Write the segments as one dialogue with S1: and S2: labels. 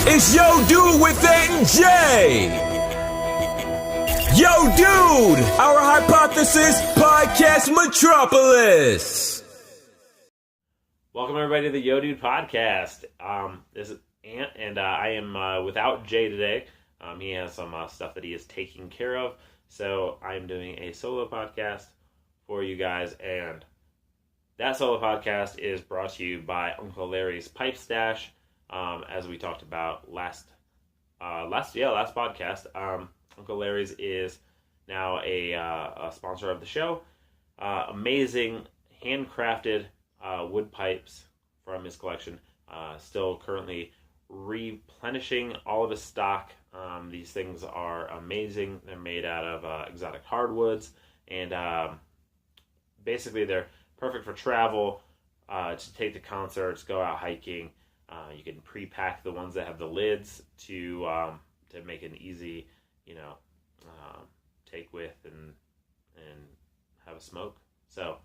S1: It's Yo Dude with J. Yo Dude, our hypothesis podcast metropolis.
S2: Welcome everybody to the Yo Dude podcast. This is Ant, and I am without Jay today. He has some stuff that he is taking care of, so I'm doing a solo podcast for you guys, and that solo podcast is brought to you by Uncle Larry's Pipe Stash. As we talked about last podcast, Uncle Larry's is now a sponsor of the show. Amazing handcrafted wood pipes from his collection. Still currently replenishing all of his stock. These things are amazing. They're made out of exotic hardwoods, and basically they're perfect for travel, to take to concerts, go out hiking. You can pre-pack the ones that have the lids to make an easy, take with and have a smoke. So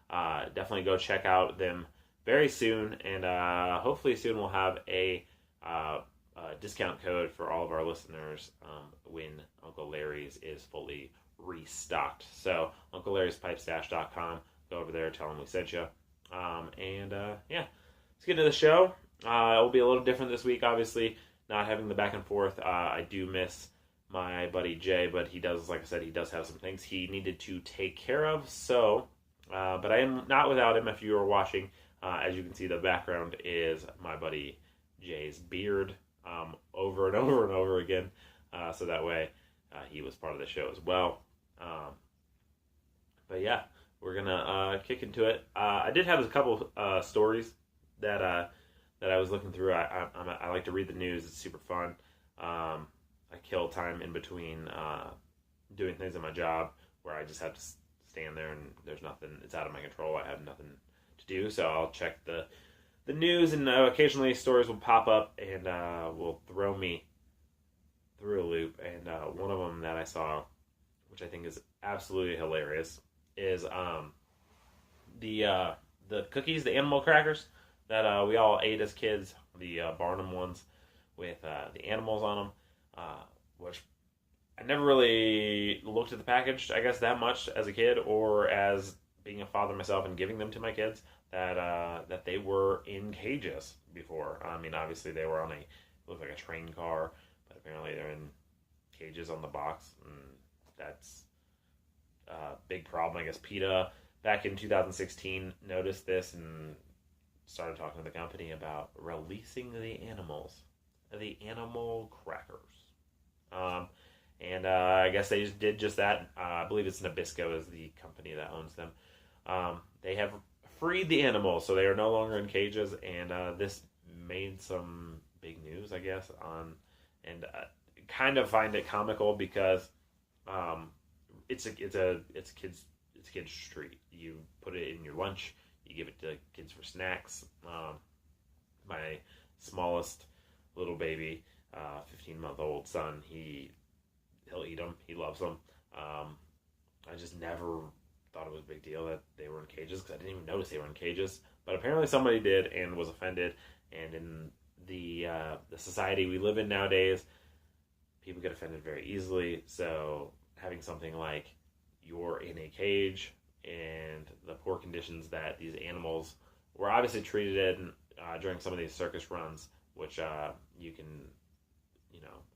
S2: definitely go check out them very soon, and hopefully soon we'll have a discount code for all of our listeners when Uncle Larry's is fully restocked. So UncleLarry'sPipestash.com. Go over there, tell them we sent you. Let's get into the show. It will be a little different this week, obviously, not having the back and forth. I do miss my buddy Jay, but he does, like I said, he does have some things he needed to take care of. So, but I am not without him. If you are watching, as you can see, the background is my buddy Jay's beard, over and over and over again. So that way, he was part of the show as well. But yeah, we're gonna kick into it. I did have a couple stories that I was looking through. I like to read the news. It's super fun. I kill time in between doing things in my job where I just have to stand there and there's nothing. It's out of my control. I have nothing to do, so I'll check the news, and occasionally stories will pop up and will throw me through a loop. And one of them that I saw, which I think is absolutely hilarious, is the cookies, the animal crackers that we all ate as kids, the Barnum ones with the animals on them, which I never really looked at the package, I guess, that much as a kid, or as being a father myself and giving them to my kids, that they were in cages before. I mean, obviously they were on it looked like a train car, but apparently they're in cages on the box, and that's a big problem. I guess PETA, back in 2016, noticed this and started talking to the company about releasing the animal crackers. I guess they just did just that. I believe it's Nabisco is the company that owns them. They have freed the animals, so they are no longer in cages, and this made some big news, I guess, kind of find it comical because it's a kid's treat. You put it in your lunch. You give it to kids for snacks. My smallest little baby, 15-month-old son, he'll eat them. He loves them. I just never thought it was a big deal that they were in cages, because I didn't even notice they were in cages. But apparently somebody did and was offended. And in the society we live in nowadays, people get offended very easily. So having something like you're in a cage and the poor conditions that these animals were obviously treated in during some of these circus runs, which you can,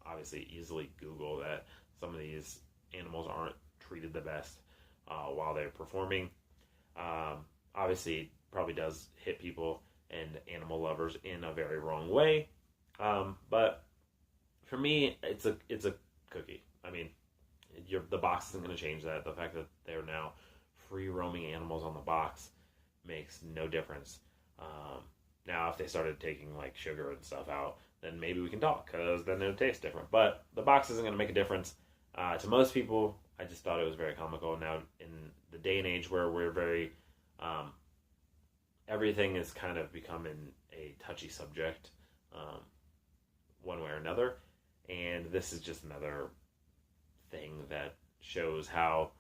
S2: obviously easily Google that some of these animals aren't treated the best while they're performing. Obviously, probably does hit people and animal lovers in a very wrong way. But for me, it's a cookie. I mean, the box isn't going to change that. The fact that they're now free roaming animals on the box makes no difference. Now, if they started taking like sugar and stuff out, then maybe we can talk, because then it'll taste different. But the box isn't going to make a difference to most people. I just thought it was very comical. Now, in the day and age where we're very, everything is kind of becoming a touchy subject, one way or another, and this is just another thing that shows how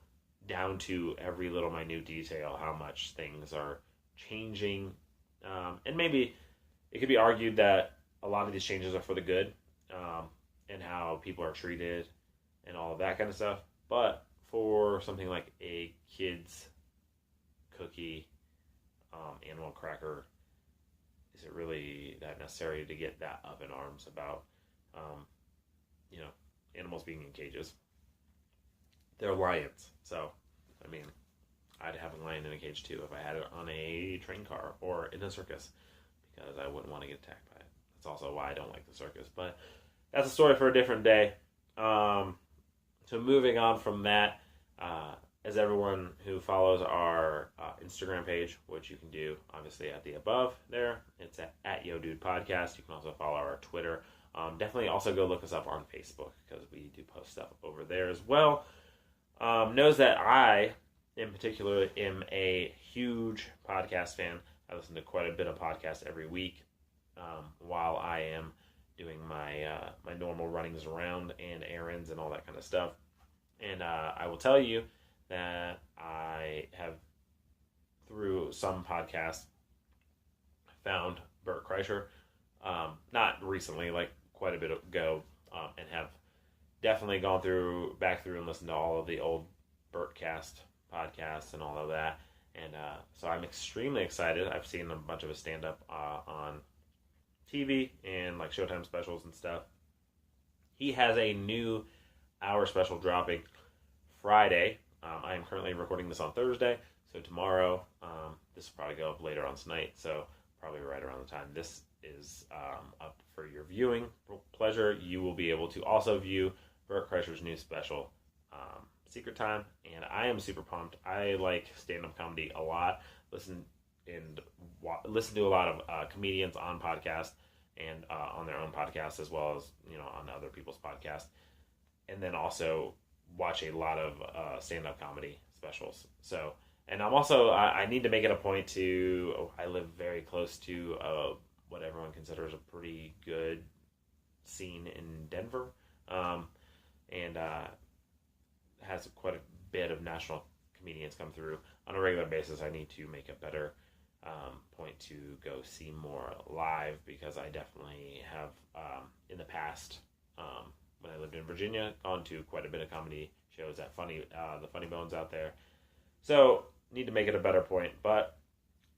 S2: down to every little minute detail how much things are changing. And maybe it could be argued that a a lot of these changes are for the good, and how people are treated and all of that kind of stuff. But for something like a kid's cookie, animal cracker, is it really that necessary to get that up in arms about, animals being in cages? They're lions, so, I mean, I'd have a lion in a cage too if I had it on a train car or in a circus, because I wouldn't want to get attacked by it. That's also why I don't like the circus, but that's a story for a different day. So moving on from that, as everyone who follows our Instagram page, which you can do obviously at the above there, it's at Yo Dude Podcast. You can also follow our Twitter. Definitely also go look us up on Facebook, because we do post stuff over there as well. Knows that I, in particular, am a huge podcast fan. I listen to quite a bit of podcasts every week while I am doing my my normal runnings around and errands and all that kind of stuff. And I will tell you that I have, through some podcasts, found Bert Kreischer. Not recently, like quite a bit ago, and have definitely gone back through and listened to all of the old Bertcast podcasts and all of that. And so I'm extremely excited. I've seen a bunch of his stand-up on TV and like Showtime specials and stuff. He has a new hour special dropping Friday. I am currently recording this on Thursday, so tomorrow, this will probably go up later on tonight, so probably right around the time this is up for your viewing pleasure, you will be able to also view Bert Kreischer's new special, Secret Time, and I am super pumped. I like stand-up comedy a lot. Listen to a lot of comedians on podcasts and on their own podcasts, as well as on other people's podcasts, and then also watch a lot of stand-up comedy specials. So, and I'm also I need to make it a point to. I live very close to what everyone considers a pretty good scene in Denver, and has quite a bit of national comedians come through on a regular basis. I need to make a better point to go see more live, because I definitely have in the past, when I lived in Virginia, gone to quite a bit of comedy shows at the Funny Bones out there. So need to make it a better point, but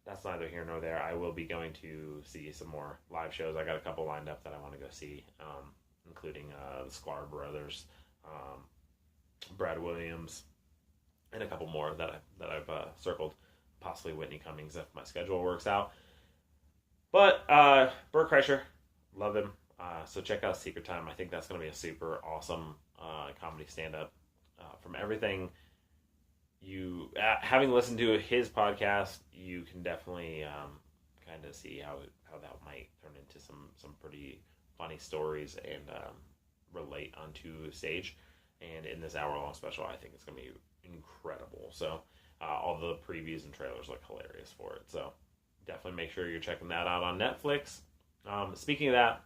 S2: that's neither here nor there. I will be going to see some more live shows. I got a couple lined up that I want to go see, including the Sklar Brothers, Brad Williams, and a couple more that I've circled. Possibly Whitney Cummings if my schedule works out. But Bert Kreischer, love him. So check out Secret Time. I think that's going to be a super awesome comedy stand-up. From everything having listened to his podcast, you can definitely kind of see how that might turn into some pretty funny stories and relate onto stage. And in this hour-long special, I think it's going to be incredible. So all the previews and trailers look hilarious for it. So definitely make sure you're checking that out on Netflix. Speaking of that,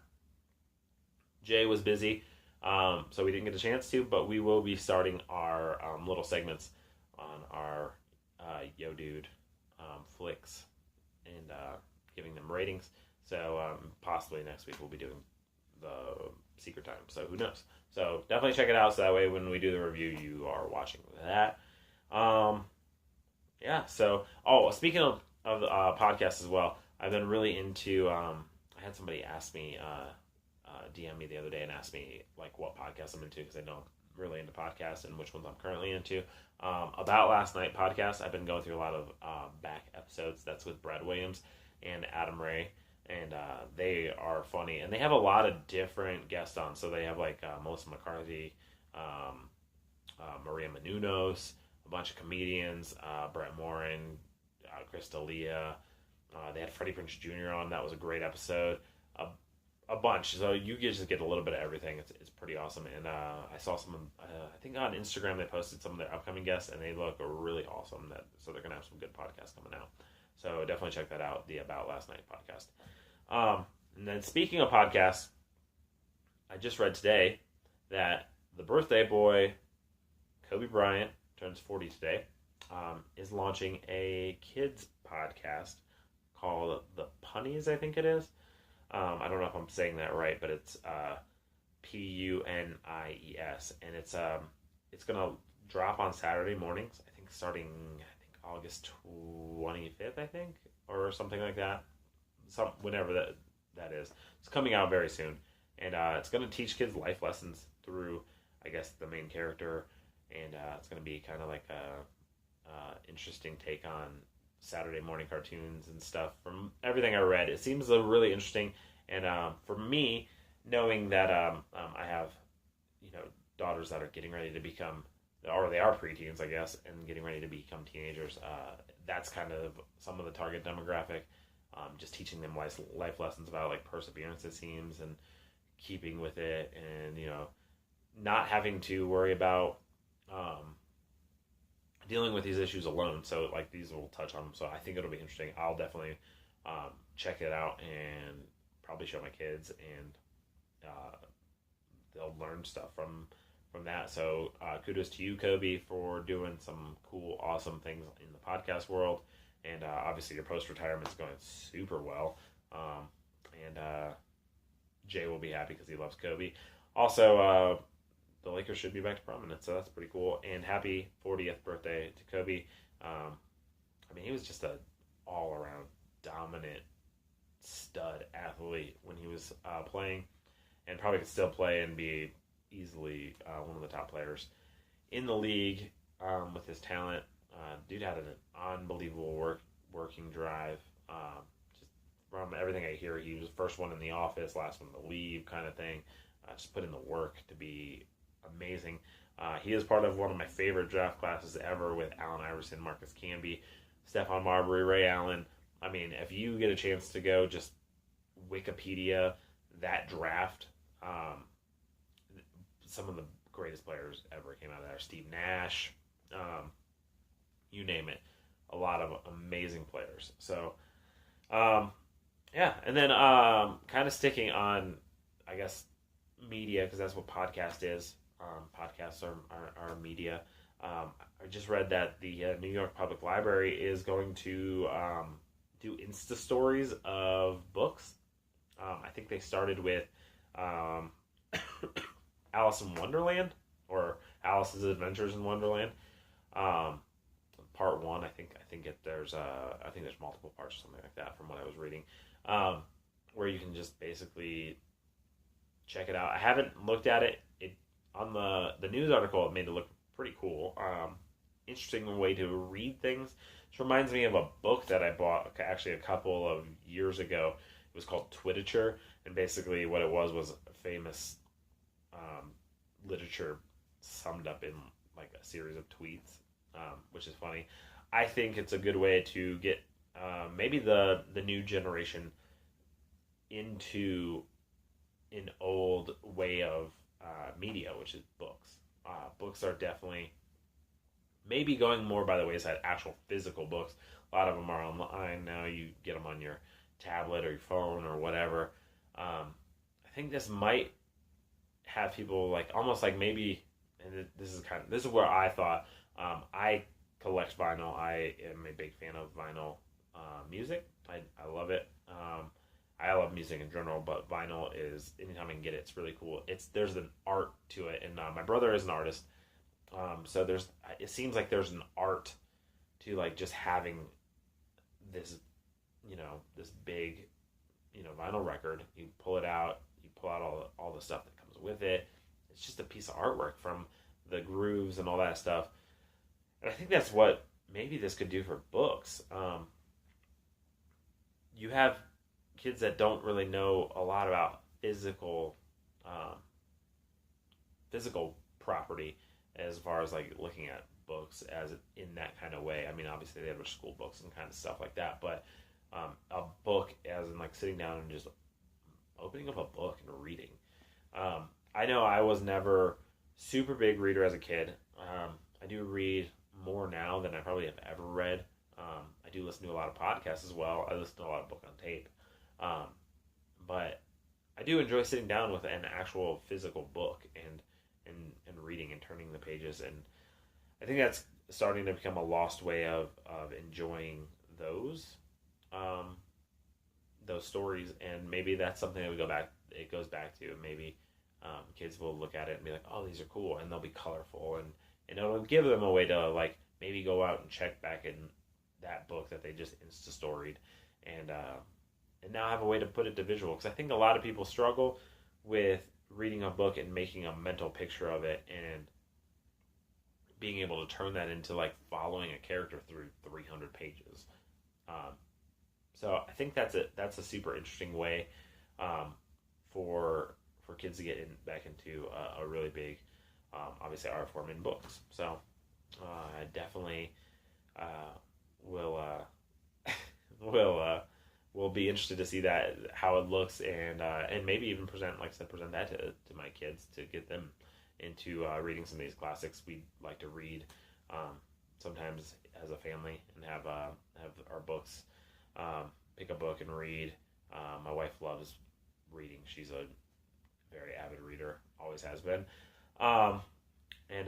S2: Jay was busy, so we didn't get a chance to, but we will be starting our little segments on our Yo Dude flicks and giving them ratings. So possibly next week we'll be doing the Secret Time, so who knows. So definitely check it out, so that way when we do the review, you are watching that. So speaking of podcasts as well, I've been really into, I had somebody ask me, DM me the other day and ask me like what podcasts I'm into, because I know I'm really into podcasts and which ones I'm currently into. About Last Night podcast, I've been going through a lot of back episodes. That's with Brad Williams and Adam Ray, and they are funny, and they have a lot of different guests on. So they have like Melissa McCarthy, Maria Menounos, a bunch of comedians, Brett Morin, Chris D'Elia. They had Freddie Prinze Jr. on. That was a great episode. A bunch. So you just get a little bit of everything. It's pretty awesome. And I saw some, I think on Instagram they posted some of their upcoming guests, and they look really awesome. So they're going to have some good podcasts coming out. So definitely check that out, the About Last Night podcast. And then speaking of podcasts, I just read today that the birthday boy, Kobe Bryant, turns 40 today, is launching a kids podcast called The Punnies, I think it is. I don't know if I'm saying that right, but it's Punies, and it's gonna drop on Saturday mornings. I think starting August 25th, I think, or something like that. Whenever that is. It's coming out very soon, and it's gonna teach kids life lessons through, I guess, the main character, and it's gonna be kind of like a interesting take on Saturday morning cartoons and stuff. From everything I read, it seems really interesting. And for me, knowing that I have, daughters that are getting ready to become, or they are preteens, I guess, and getting ready to become teenagers, that's kind of some of the target demographic. Just teaching them life lessons about like perseverance, it seems, and keeping with it, and not having to worry about dealing with these issues alone. So like these will touch on them. So I think it'll be interesting. I'll definitely check it out and probably show my kids, and they'll learn stuff from that. So kudos to you, Kobe, for doing some cool, awesome things in the podcast world. And obviously your post-retirement is going super well. And Jay will be happy because he loves Kobe. Also, the Lakers should be back to prominence, so that's pretty cool. And happy 40th birthday to Kobe. He was just an all-around dominant stud athlete when he was playing, and probably could still play and be easily one of the top players in the league with his talent. Dude had an unbelievable working drive. Just from everything I hear, he was the first one in the office, last one to leave, kind of thing. Just put in the work to be amazing. He is part of one of my favorite draft classes ever, with Allen Iverson, Marcus Camby, Stephon Marbury, Ray Allen. If you get a chance to go just Wikipedia that draft, some of the greatest players ever came out of there. Steve Nash, you name it. A lot of amazing players. So, yeah. And then kind of sticking on, I guess, media, because that's what podcast is. Podcasts are media. I just read that the New York Public Library is going to do Insta stories of books. I think they started with Alice in Wonderland, or Alice's Adventures in Wonderland. Part one, I think there's multiple parts or something like that from what I was reading, where you can just basically check it out. I haven't looked at it. On the news article, it made it look pretty cool. Interesting way to read things. It reminds me of a book that I bought actually a couple of years ago. It was called Twiterature, and basically what it was famous literature summed up in like a series of tweets, which is funny. I think it's a good way to get maybe the new generation into an old way of media, which is books. Books are definitely maybe going more by the wayside. Actual physical books, a lot of them are online now. You get them on your tablet or your phone or whatever. I think this might have people like almost like maybe, and this is where I thought. I collect vinyl. I am a big fan of vinyl music. I love it. I love music in general, but vinyl is, anytime I can get it, it's really cool. There's an art to it, and my brother is an artist, so it seems like there's an art to like just having this, this big, vinyl record. You pull it out, you pull out all the stuff that comes with it. It's just a piece of artwork from the grooves and all that stuff. And I think that's what maybe this could do for books. You have kids that don't really know a lot about physical property as far as like looking at books as in that kind of way. Obviously they have their school books and kind of stuff like that, but a book as in like sitting down and just opening up a book and reading. I know I was never super big reader as a kid. I do read more now than I probably have ever read. I do listen to a lot of podcasts as well. I listen to a lot of book on tape. But I do enjoy sitting down with an actual physical book and reading and turning the pages, and I think that's starting to become a lost way of enjoying those those stories, and maybe that's something that it goes back to. Maybe kids will look at it and be like, oh, these are cool, and they'll be colorful, and it'll give them a way to like maybe go out and check back in that book that they just Insta-storied, and now have a way to put it to visual, because I think a lot of people struggle with reading a book and making a mental picture of it and being able to turn that into like following a character through 300 pages. So I think that's a super interesting way for kids to get back into a really big, obviously, art form in books. So I definitely will will be interested to see that, how it looks, and maybe even present that to my kids, to get them into reading some of these classics. We like to read sometimes as a family and have our books, pick a book and read. My wife loves reading. She's a very avid reader, always has been. And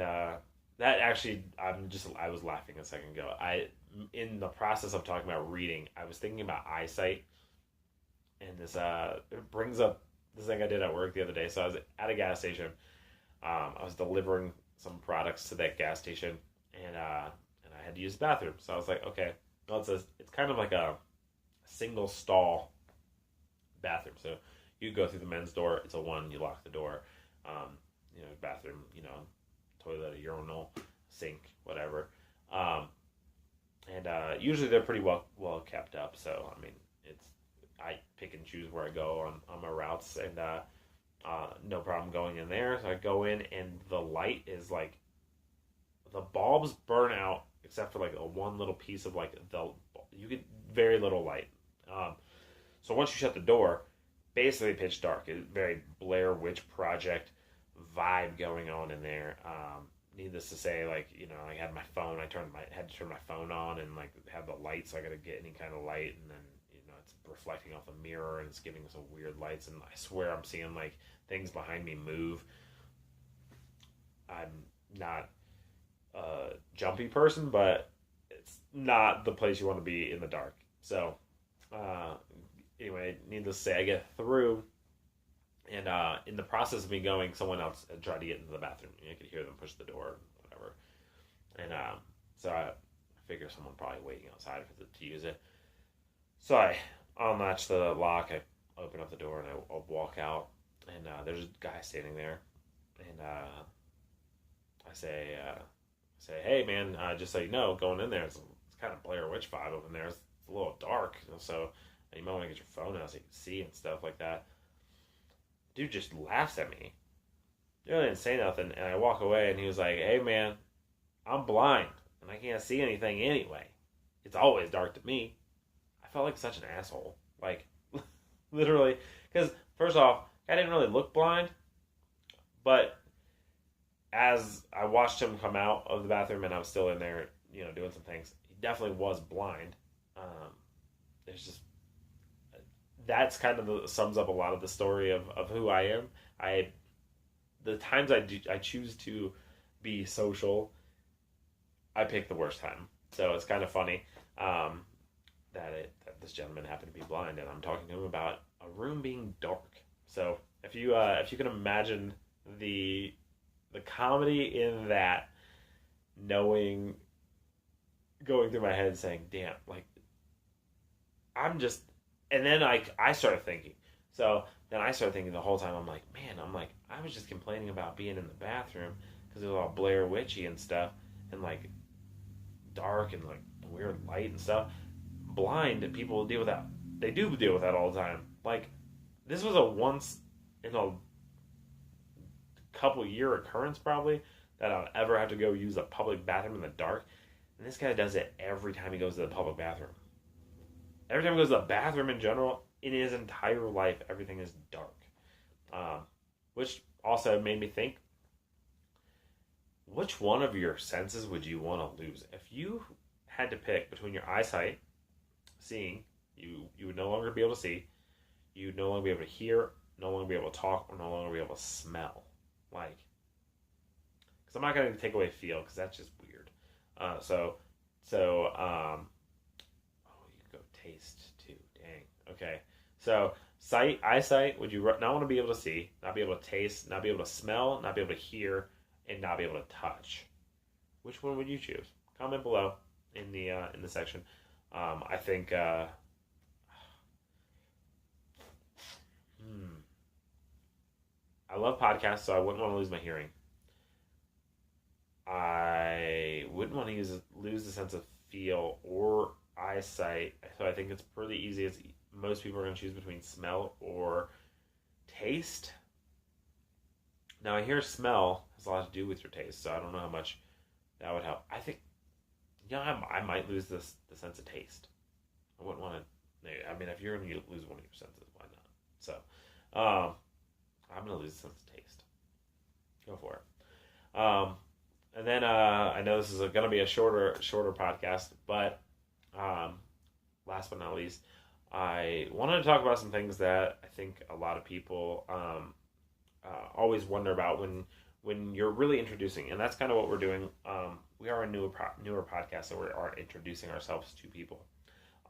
S2: that actually, I was laughing a second ago. In the process of talking about reading, I was thinking about eyesight, and this it brings up this thing I did at work the other day. So I was at a gas station. I was delivering some products to that gas station, and I had to use the bathroom. So I was like, okay, well, it's kind of like a single stall bathroom. So you go through the men's door. It's a one. You lock the door. Bathroom. Toilet, a urinal, sink, whatever. And usually they're pretty well kept up. So I mean, I pick and choose where I go on my routes, and no problem going in there. So I go in, and the light is like, the bulbs burn out except for like a one little piece of like you get very little light. So once you shut the door, basically pitch dark. It's very Blair Witch Project vibe going on in there. Needless to say, like, I had my phone. I had to turn my phone on and like have the light, so I got to get any kind of light, and then it's reflecting off the mirror, and it's giving some weird lights. And I swear I'm seeing like things behind me move. I'm not a jumpy person, but it's not the place you want to be in the dark. So anyway, needless to say, I get through, and in the process of me going, someone else had tried to get into the bathroom. I could hear them push the door, whatever. And so I figure someone probably waiting outside to use it. So I unlatch the lock, I open up the door, and I walk out, and there's a guy standing there, and I say, hey man, just so you know, going in there, it's kind of Blair Witch vibe up in there. It's a little dark, so you might want to get your phone out so you can see and stuff like that. Dude just laughs at me. He really didn't say nothing, and I walk away, and he was like, hey man, I'm blind, and I can't see anything anyway. It's always dark to me. I felt like such an asshole. Like, literally, because first off, I didn't really look blind, but as I watched him come out of the bathroom and I was still in there, doing some things, he definitely was blind. There's just, that's kind of sums up a lot of the story of who I am. The times I choose to be social, I pick the worst time. So it's kind of funny that this gentleman happened to be blind, and I'm talking to him about a room being dark. So if you can imagine the comedy in that, going through my head saying, damn, like, and then I started thinking. So then I started thinking the whole time, I'm like, I was just complaining about being in the bathroom because it was all Blair Witchy and stuff, and like dark and like weird light and stuff. Blind people deal with that. They do deal with that all the time. Like, this was a once in a couple year occurrence probably that I'll ever have to go use a public bathroom in the dark. And this guy does it every time he goes to the public bathroom. Every time he goes to the bathroom in general, in his entire life, everything is dark. Which also made me think, which one of your senses would you want to lose? If you had to pick between your eyesight, seeing, you would no longer be able to see, you would no longer be able to hear, no longer be able to talk, or no longer be able to smell. Like, because I'm not going to take away feel, because that's just weird. Oh, you can go taste too. Dang. Okay. So eyesight, would you not want to be able to see, not be able to taste, not be able to smell, not be able to hear, and not be able to touch? Which one would you choose? Comment below in the section. I think I love podcasts, so I wouldn't want to lose my hearing. I wouldn't want to lose the sense of feel or eyesight, so I think it's pretty easy. Most people are going to choose between smell or taste. Now, I hear smell has a lot to do with your taste, so I don't know how much that would help. I think, I might lose the sense of taste. I wouldn't want to. I mean, if you're going to lose one of your senses, why not? So, I'm going to lose the sense of taste. Go for it. And then I know this is going to be a shorter podcast, but last but not least, I wanted to talk about some things that I think a lot of people always wonder about when you're really introducing, and that's kind of what we're doing. We are a newer podcast, so we are introducing ourselves to people.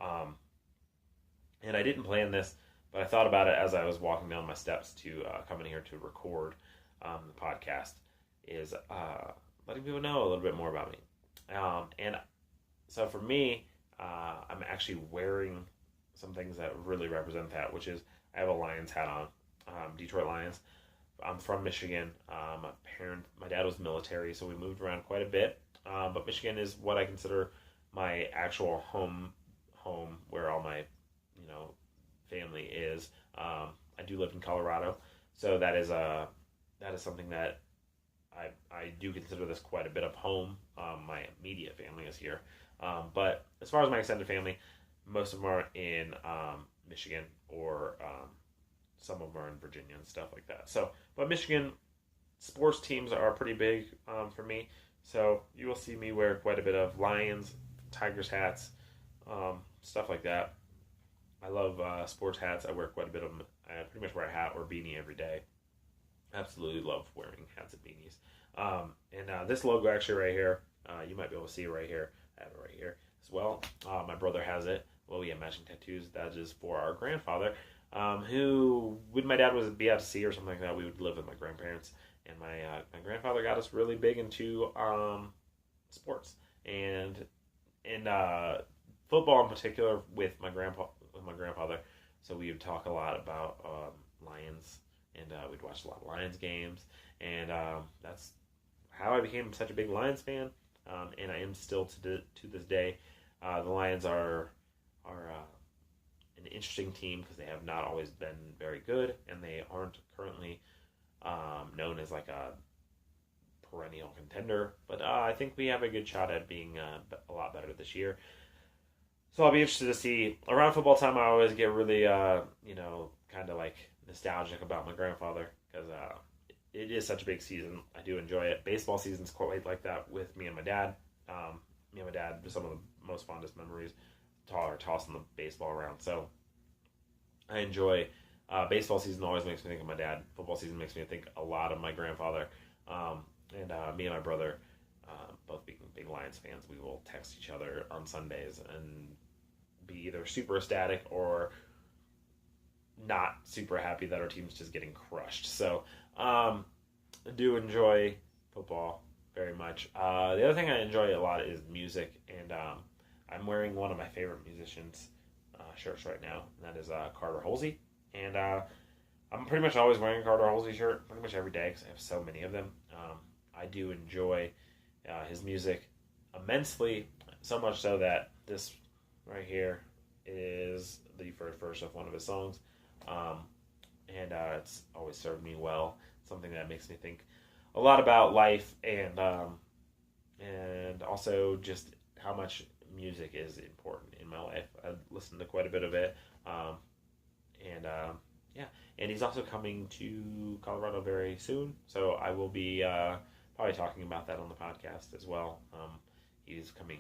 S2: And I didn't plan this, but I thought about it as I was walking down my steps to come in here to record the podcast, is letting people know a little bit more about me. And so for me, I'm actually wearing some things that really represent that, which is I have a Lions hat on, Detroit Lions. I'm from Michigan. My dad was military, so we moved around quite a bit. But Michigan is what I consider my actual home where all my, family is. I do live in Colorado, so that is something that I do consider this quite a bit of home. My immediate family is here, but as far as my extended family, most of them are in Michigan, or some of them are in Virginia and stuff like that. So, but Michigan sports teams are pretty big for me. So you will see me wear quite a bit of Lions, Tigers hats, stuff like that. I love sports hats. I wear quite a bit of them. I pretty much wear a hat or beanie every day. Absolutely love wearing hats and beanies. And this logo actually right here, you might be able to see it right here. I have it right here as well. My brother has it. Well, we have matching tattoos. That is for our grandfather, who, when my dad was be out to sea or something like that, we would live with my grandparents. And my grandfather got us really big into sports and football in particular with my grandfather. So we would talk a lot about Lions, and we'd watch a lot of Lions games, and that's how I became such a big Lions fan. And I am still to this day. The Lions are an interesting team because they have not always been very good, and they aren't currently known as like a perennial contender. But I think we have a good shot at being a lot better this year. So I'll be interested to see. Around football time, I always get really, kind of like nostalgic about my grandfather because it is such a big season. I do enjoy it. Baseball season's quite like that with me and my dad. Me and my dad, some of the most fondest memories are tossing the baseball around. So I enjoy baseball season. Always makes me think of my dad. Football season makes me think a lot of my grandfather. And me and my brother, both being big Lions fans, we will text each other on Sundays and be either super ecstatic or not super happy that our team's just getting crushed. So I do enjoy football very much. The other thing I enjoy a lot is music, and I'm wearing one of my favorite musicians' shirts right now, and that is Carter Halsey. And I'm pretty much always wearing a Carter Halsey shirt pretty much every day because I have so many of them. I do enjoy his music immensely, so much so that this right here is the first of one of his songs. And it's always served me well. Something that makes me think a lot about life, and also just how much music is important in my life. I listen to quite a bit of it, and he's also coming to Colorado very soon, so I will be probably talking about that on the podcast as well. He's coming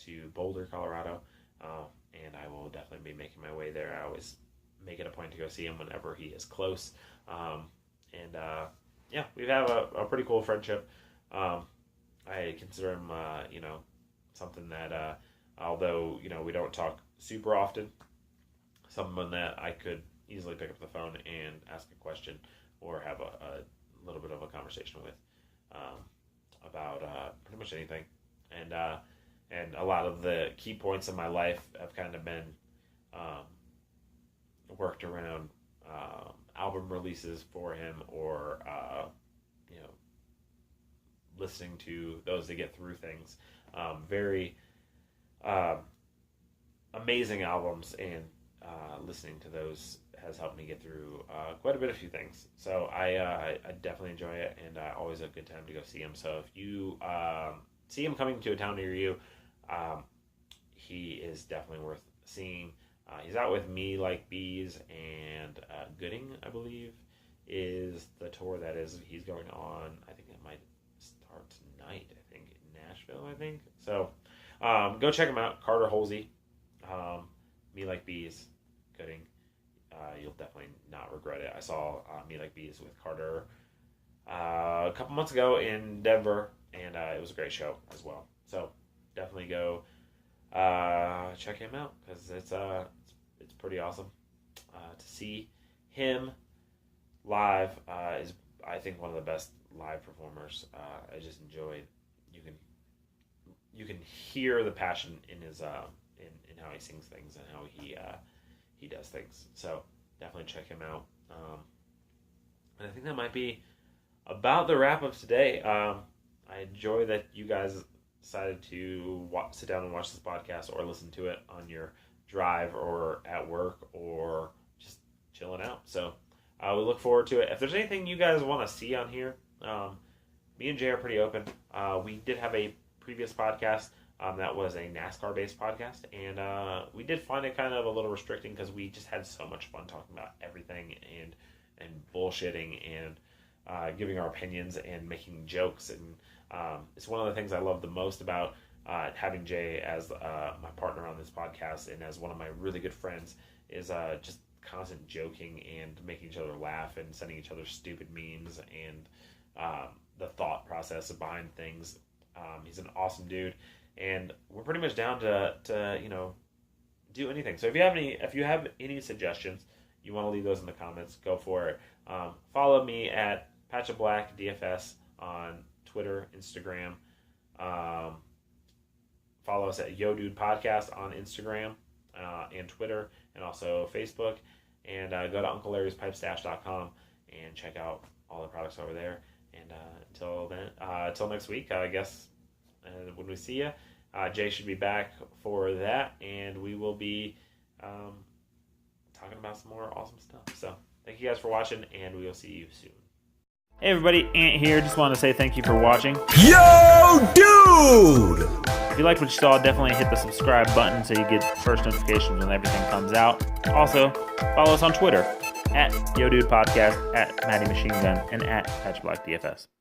S2: to Boulder, Colorado, and I will definitely be making my way there. I always make it a point to go see him whenever he is close. We have a pretty cool friendship. I consider him, something that, although, we don't talk super often, someone that I could easily pick up the phone and ask a question or have a little bit of a conversation with about pretty much anything. And a lot of the key points in my life have kind of been worked around album releases for him, or listening to those to get through things. Very amazing albums, and listening to those has helped me get through quite a bit of few things. So I definitely enjoy it, and always a good time to go see him. So if you see him coming to a town near you, he is definitely worth seeing. He's out with Me Like Bees and Gooding, I believe, is the tour that he's going on. I think it might start tonight, I think, in Nashville, I think. So go check him out. Carter Halsey, Me Like Bees, Gooding. You'll definitely not regret it. I saw Me Like Bees with Carter a couple months ago in Denver, and it was a great show as well. So definitely go check him out, because it's pretty awesome. To see him live is, I think, one of the best live performers. I just enjoy. You can hear the passion in his in how he sings things and how he does things. So definitely check him out. And I think that might be about the wrap of today. I enjoy that you guys decided to sit down and watch this podcast, or listen to it on your drive or at work or just chilling out. So we look forward to it. If there's anything you guys want to see on here, me and Jay are pretty open. We did have a previous podcast that was a NASCAR-based podcast, and we did find it kind of a little restricting, because we just had so much fun talking about everything and bullshitting and giving our opinions and making jokes. And it's one of the things I love the most about having Jay as my partner on this podcast, and as one of my really good friends, is just constant joking and making each other laugh and sending each other stupid memes, and the thought process behind things. He's an awesome dude, and we're pretty much down to do anything. So if you have any suggestions, you want to leave those in the comments, go for it. Follow me at Patch of Black DFS on Twitter, Instagram. Follow us at Yo Dude Podcast on Instagram and Twitter, and also Facebook. And go to UncleLarry'sPipeStash.com and check out all the products over there. And until next week, I guess, when we see you, Jay should be back for that, and we will be talking about some more awesome stuff. So thank you guys for watching, and we will see you soon. Hey everybody, Ant here. Just wanted to say thank you for watching.
S1: Yo, dude!
S2: If you liked what you saw, definitely hit the subscribe button so you get first notifications when everything comes out. Also, follow us on Twitter at Yo Dude Podcast, at Matty Machine Gun, and at PatchBlackDFS.